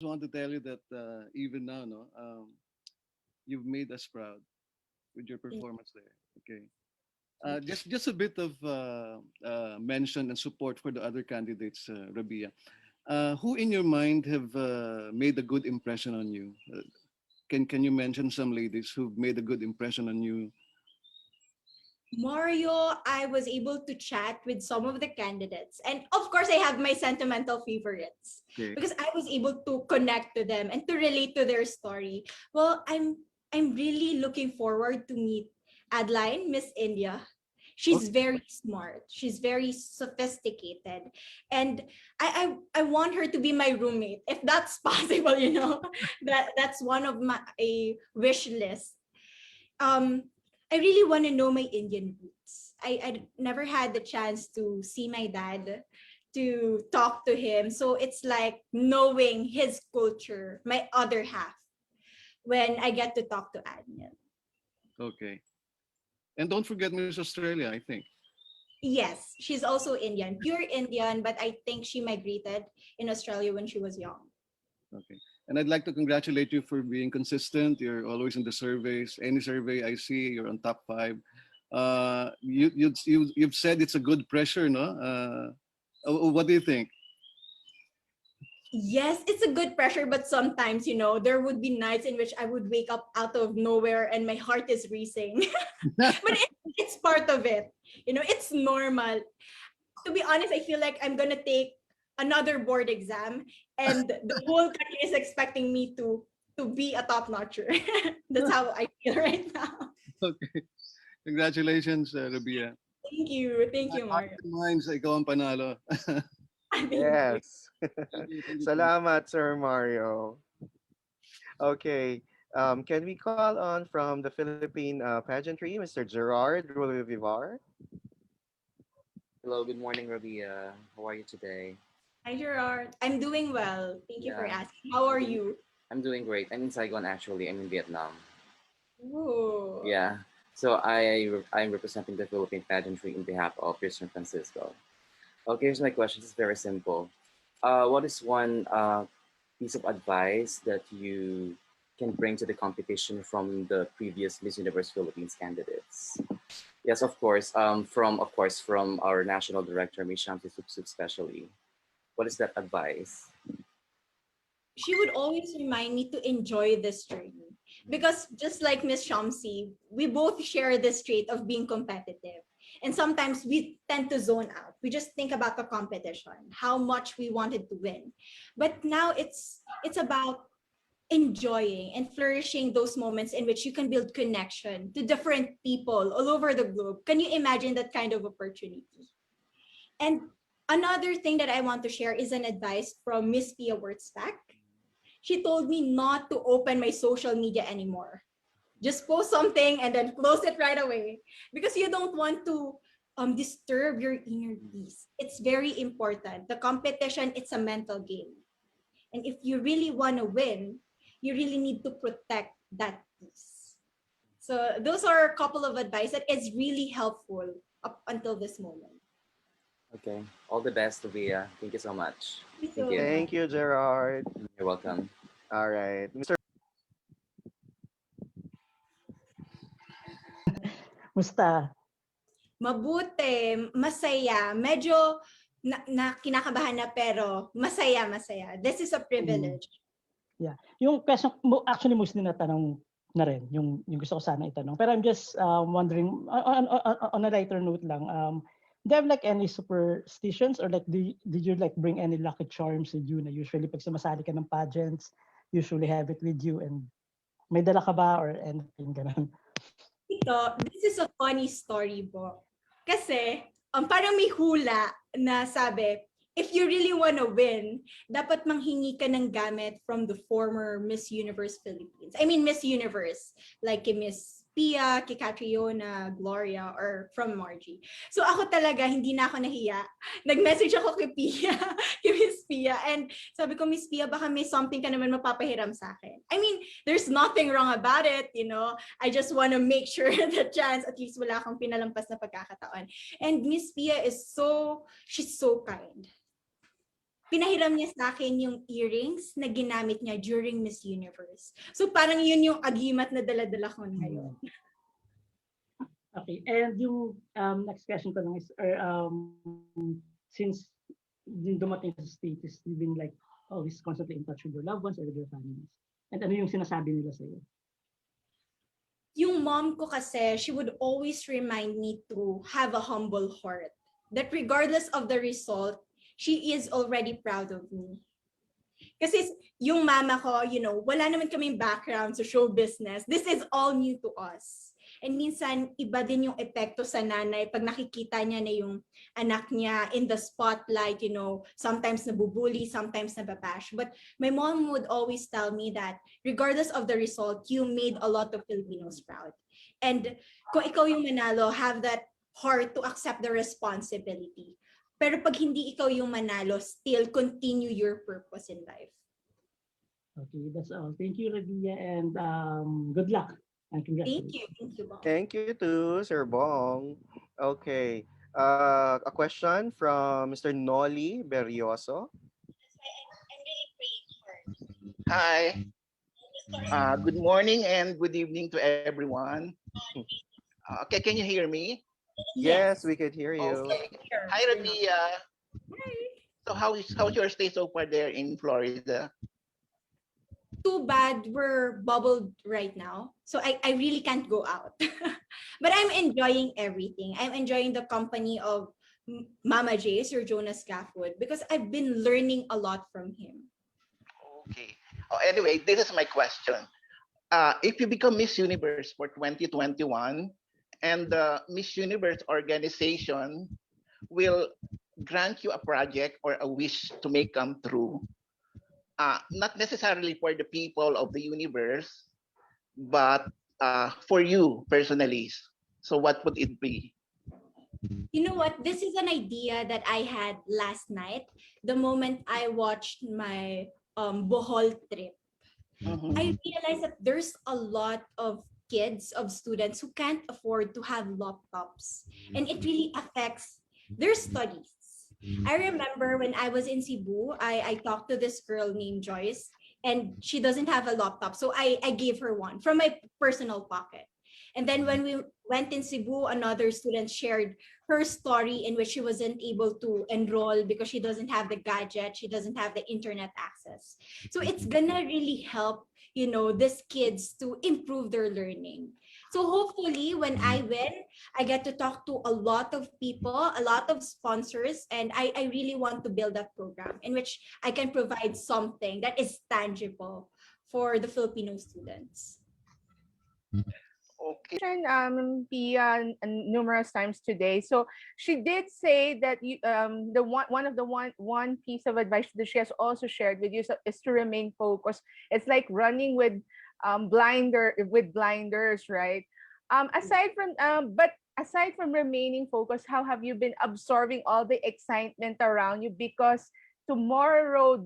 want to tell you that even now, no, you've made us proud with your performance there. Okay. Just a bit of mention and support for the other candidates, Rabia. Who in your mind have made a good impression on you? Can you mention some ladies who've made a good impression on you? Mario, I was able to chat with some of the candidates. And of course, I have my sentimental favorites Okay. because I was able to connect to them and to relate to their story. Well, I'm really looking forward to meet Adeline, Miss India. She's Okay. very smart. She's very sophisticated. And I want her to be my roommate if that's possible, That's one of my a wish list. um I really want to know my Indian roots. I never had the chance to see my dad, to talk to him. So it's like knowing his culture, my other half, when I get to talk to Anya. Okay. And don't forget Miss Australia, I think. Yes, she's also Indian, pure Indian, but I think she migrated in Australia when she was young. Okay. And I'd like to congratulate you for being consistent. You're always in the surveys. Any survey I see, you're on top five. You've said it's a good pressure, no? What do you think? Yes, it's a good pressure, but sometimes, there would be nights in which I would wake up out of nowhere and my heart is racing. But it's part of it. It's normal. To be honest, I feel like I'm gonna take another board exam, and the whole country is expecting me to be a top notcher. That's how I feel right now. Okay. Congratulations, Rabia. Thank you, Heart Mario. and minds, ikaw ang panalo. Thank you. Yes. Thank you so much. Salamat, Sir Mario. Okay. Can we call on from the Philippine pageantry, Mr. Gerard Vivar? Hello, good morning, Rabiya. How are you today? Hi, Gerard. I'm doing well. Thank you for Yeah, asking. How I'm are doing you? I'm doing great. I'm in Saigon actually. I'm in Vietnam. Ooh. Yeah. So I'm representing the Philippine pageantry in behalf of San Francisco. Okay, here's my question. It's very simple. What is one piece of advice that you can bring to the competition from the previous Miss Universe Philippines candidates? Yes, of course from our national director, Miss Shamsi Supsup, especially. What is that advice? She would always remind me to enjoy this journey. Because just like Miss Shamsi, we both share this trait of being competitive. And sometimes we tend to zone out. We just think about the competition, how much we wanted to win. But now it's about enjoying and flourishing those moments in which you can build connection to different people all over the globe. Can you imagine that kind of opportunity? And another thing that I want to share is an advice from Miss Pia Wurtzbach. She told me not to open my social media anymore. Just post something and then close it right away because you don't want to disturb your inner peace. It's very important. The competition, it's a mental game. And if you really want to win, you really need to protect that peace. So those are a couple of advice that is really helpful up until this moment. Okay. All the best, Rabiya. Thank you so much. Thank you Thank so you. much. Thank you, Gerard. You're welcome. All right. Mr. Musta? Mabuti, masaya, medyo na kinakabahan na pero masaya, masaya. This is a Mm, privilege. yeah. Yung question mo actually mostly natanong na rin yung gusto ko sana itanong. Pero I'm just wondering on a lighter note lang, do you have like any superstitions or like did you like bring any lucky charms with you na usually pag sumasali ka ng pageants, usually have it with you and may dala ka ba or anything ganun? This is a funny story po. Kasi, parang may hula na sabi, if you really wanna win, dapat manghingi ka ng gamit from the former Miss Universe Philippines. I mean, Miss Universe. Like kay Miss Pia, kay Catriona, Gloria, or from Margie. So ako talaga, hindi na ako nahiya. Nag-message ako kay Pia, kay Miss Pia, and sabi ko, Miss Pia, baka may something ka naman mapapahiram sa akin. I mean, there's nothing wrong about it, I just want to make sure the chance, at least wala akong pinalampas na pagkakataon. And Miss Pia she's so kind. pinahiram niya sa akin yung earrings na ginamit niya during Miss Universe. So parang yun yung agimat na dala-dala ko ngayon. Okay, and yung next question ko lang is, since dumating sa status, you've been like always constantly in touch with your loved ones or with your families. And ano yung sinasabi nila sa'yo? Yung mom ko kasi, she would always remind me to have a humble heart. That regardless of the result, she is already proud of me. Kasi yung mama ko, wala naman kaming background sa show business. This is all new to us. And minsan, iba din yung epekto sa nanay pag nakikita niya na yung anak niya in the spotlight, sometimes nabubully, sometimes nababash. But my mom would always tell me that regardless of the result, you made a lot of Filipinos proud. And kung ikaw yung manalo, have that heart to accept the responsibility. Pero pag hindi ikaw yung manalo, still continue your purpose in life. Okay, that's all. Thank you, Rabiya, and good luck. And Thank congratulations. you. Thank you, Bong. Thank you too, Sir Bong. Okay. A question from Mr. Noli Berrioso. Hi. Good morning and good evening to everyone. Okay, can you hear me? Yes, we could hear you. Okay. Hi, Rabiya. So how's your stay so far there in Florida? Too bad we're bubbled right now. So I really can't go out. But I'm enjoying everything. I'm enjoying the company of Mama J, Sir Jonas Gaffwood, because I've been learning a lot from him. Okay. Anyway, this is my question. If you become Miss Universe for 2021 and the Miss Universe organization will grant you a project or a wish to make come true, not necessarily for the people of the universe, but for you personally. So what would it be? You know what? This is an idea that I had last night, the moment I watched my Bohol trip. Mhm. I realized that there's a lot of kids, of students who can't afford to have laptops. And it really affects their studies. I remember when I was in Cebu, I talked to this girl named Joyce, and she doesn't have a laptop. So I gave her one from my personal pocket. And then when we went in Cebu, another student shared her story in which she wasn't able to enroll because she doesn't have the gadget, she doesn't have the internet access. So it's gonna really help, these kids to improve their learning. So hopefully when I win, I get to talk to a lot of people, a lot of sponsors, and I really want to build that program in which I can provide something that is tangible for the Filipino students. Okay. Pia numerous times today. So she did say that the one of the one piece of advice that she has also shared with you is to remain focused. It's like running with blinders, right? Aside from remaining focused, how have you been absorbing all the excitement around you? Because tomorrow,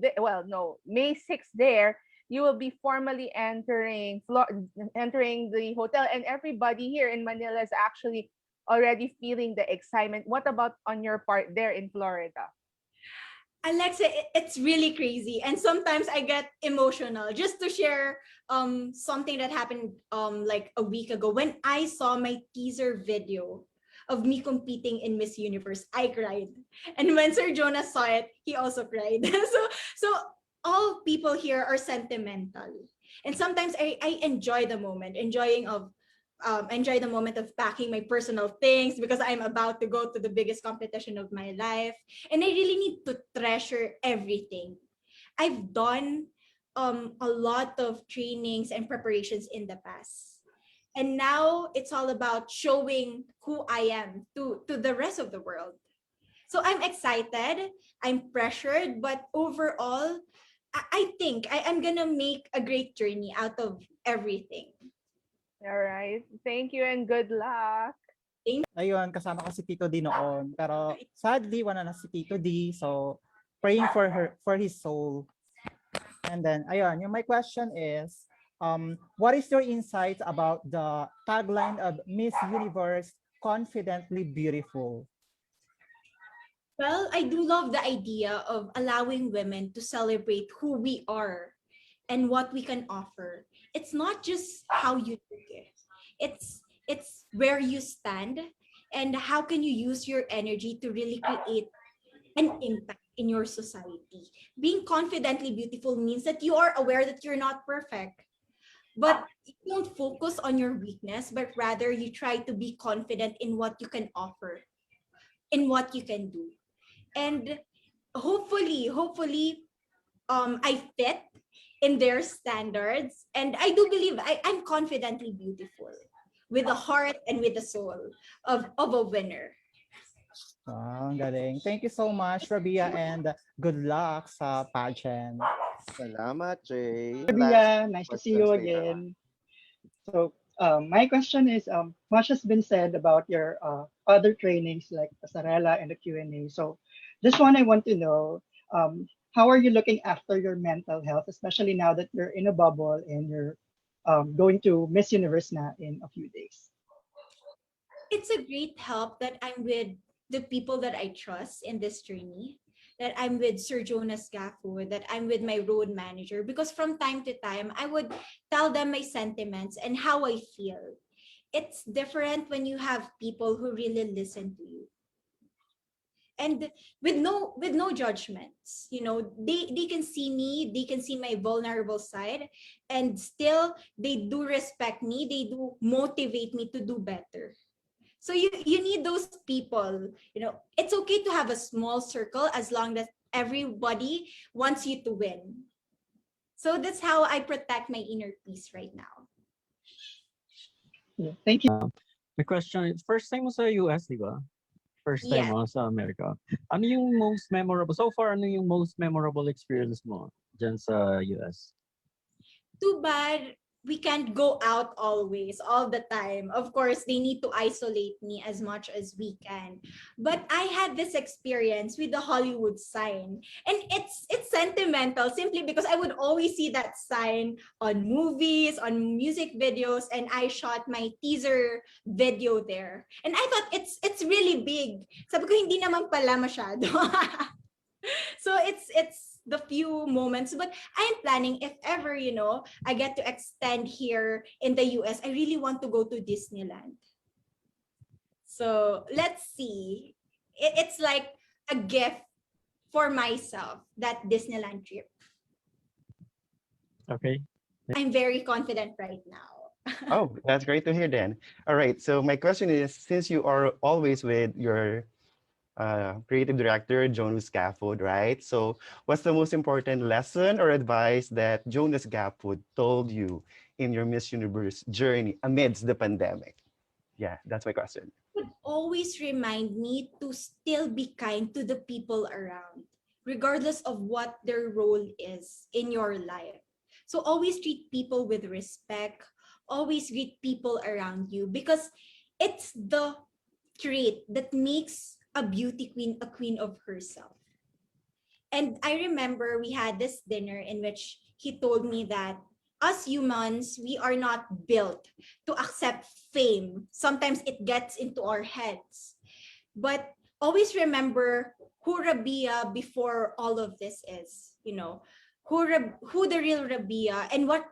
May 6th there, you will be formally entering the hotel, and everybody here in Manila is actually already feeling the excitement. What about on your part there in Florida? Alexa, it's really crazy, and sometimes I get emotional. Just to share something that happened like a week ago, when I saw my teaser video of me competing in Miss Universe, I cried. And when Sir Jonas saw it, he also cried. So all people here are sentimental. And sometimes I enjoy the moment, enjoy the moment of packing my personal things because I'm about to go to the biggest competition of my life. And I really need to treasure everything. I've done a lot of trainings and preparations in the past. And now it's all about showing who I am to the rest of the world. So I'm excited, I'm pressured, but overall, I think I'm gonna make a great journey out of everything. All right. Thank you and good luck. Ayun, kasama ko si Tito D noon. Pero sadly, wala na si Tito D. So, praying for his soul. And then, ayun, my question is, what is your insights about the tagline of Miss Universe, Confidently Beautiful? Well, I do love the idea of allowing women to celebrate who we are and what we can offer. It's not just how you look it. It's where you stand and how can you use your energy to really create an impact in your society. Being confidently beautiful means that you are aware that you're not perfect, but you don't focus on your weakness, but rather you try to be confident in what you can offer, in what you can do. And hopefully I fit in their standards, and I do believe I'm confidently beautiful with the heart and with the soul of a winner. Ah, ang galing. Thank you so much, Rabia, and good luck sa pageant. Salamat, Jay. Last Rabiya, nice to see questions you later on. again. So, my question is, much has been said about your other trainings like Pasarela and the Q&A. So, this one I want to know, how are you looking after your mental health, especially now that you're in a bubble and you're going to Miss Universe na in a few days? It's a great help that I'm with the people that I trust in this journey, that I'm with Sir Jonas Gaffo, that I'm with my road manager, because from time to time, I would tell them my sentiments and how I feel. It's different when you have people who really listen to you and with no judgments. They can see me, they can see my vulnerable side, and still they do respect me, they do motivate me to do better. So you need those people. It's okay to have a small circle as long as everybody wants you to win. So that's how I protect my inner peace right now. Yeah, thank you. My question is, first time mo sa US, di ba? First time Yes. mo sa Amerika. Ano yung most memorable, so far, ano yung most memorable experience mo dyan sa US? Too bad we can't go out always, all the time. Of course, they need to isolate me as much as we can. But I had this experience with the Hollywood sign. And it's sentimental simply because I would always see that sign on movies, on music videos, and I shot my teaser video there. And I thought it's really big. Sabi ko, hindi naman pala masyado. So it's the few moments, but I'm planning, if ever I get to extend here in the US, I really want to go to Disneyland. So let's see. It's like a gift for myself, that Disneyland trip. Okay. I'm very confident right now. Oh, that's great to hear then. All right, so my question is, since you are always with your creative director, Jonas Gafford, right? So what's the most important lesson or advice that Jonas Gafford told you in your Miss Universe journey amidst the pandemic? Yeah, that's my question. Would always remind me to still be kind to the people around, regardless of what their role is in your life. So always treat people with respect, always greet people around you, because it's the trait that makes a beauty queen a queen of herself. And I remember we had this dinner in which he told me that us humans, we are not built to accept fame. Sometimes it gets into our heads. But always remember who Rabia before all of this is, who the real Rabia and what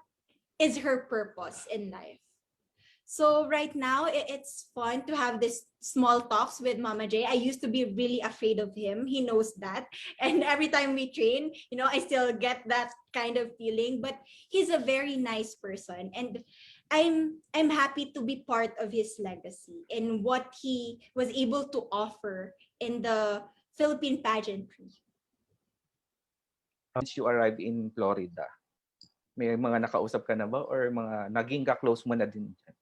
is her purpose in life. So right now, it's fun to have this small talks with Mama J. I used to be really afraid of him. He knows that. And every time we train, I still get that kind of feeling. But he's a very nice person. And I'm happy to be part of his legacy and what he was able to offer in the Philippine pageantry. Once you arrive in Florida, may mga nakausap ka na ba or mga naging ka-close mo na din dyan?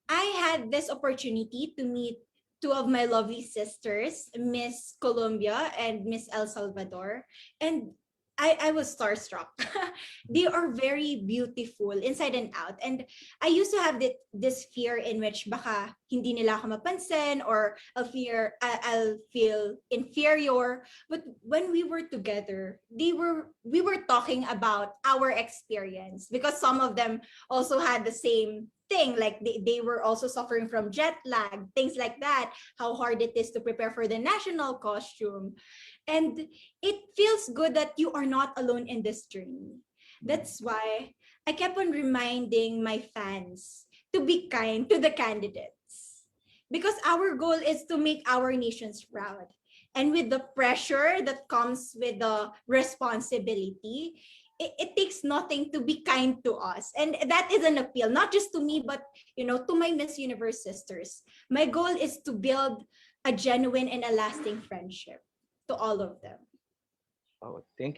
I had this opportunity to meet two of my lovely sisters, Miss Colombia and Miss El Salvador, and I was starstruck. They are very beautiful inside and out, and I used to have this fear in which baka hindi nila ako mapansin, or I'll feel inferior. But when we were together, we were talking about our experience, because some of them also had the same thing. Like they were also suffering from jet lag, things like that, how hard it is to prepare for the national costume. And it feels good that you are not alone in this journey. That's why I kept on reminding my fans to be kind to the candidates, because our goal is to make our nations proud. And with the pressure that comes with the responsibility, it takes nothing to be kind to us. And that is an appeal, not just to me, but to my Miss Universe sisters. My goal is to build a genuine and a lasting friendship to all of them. Oh, thank you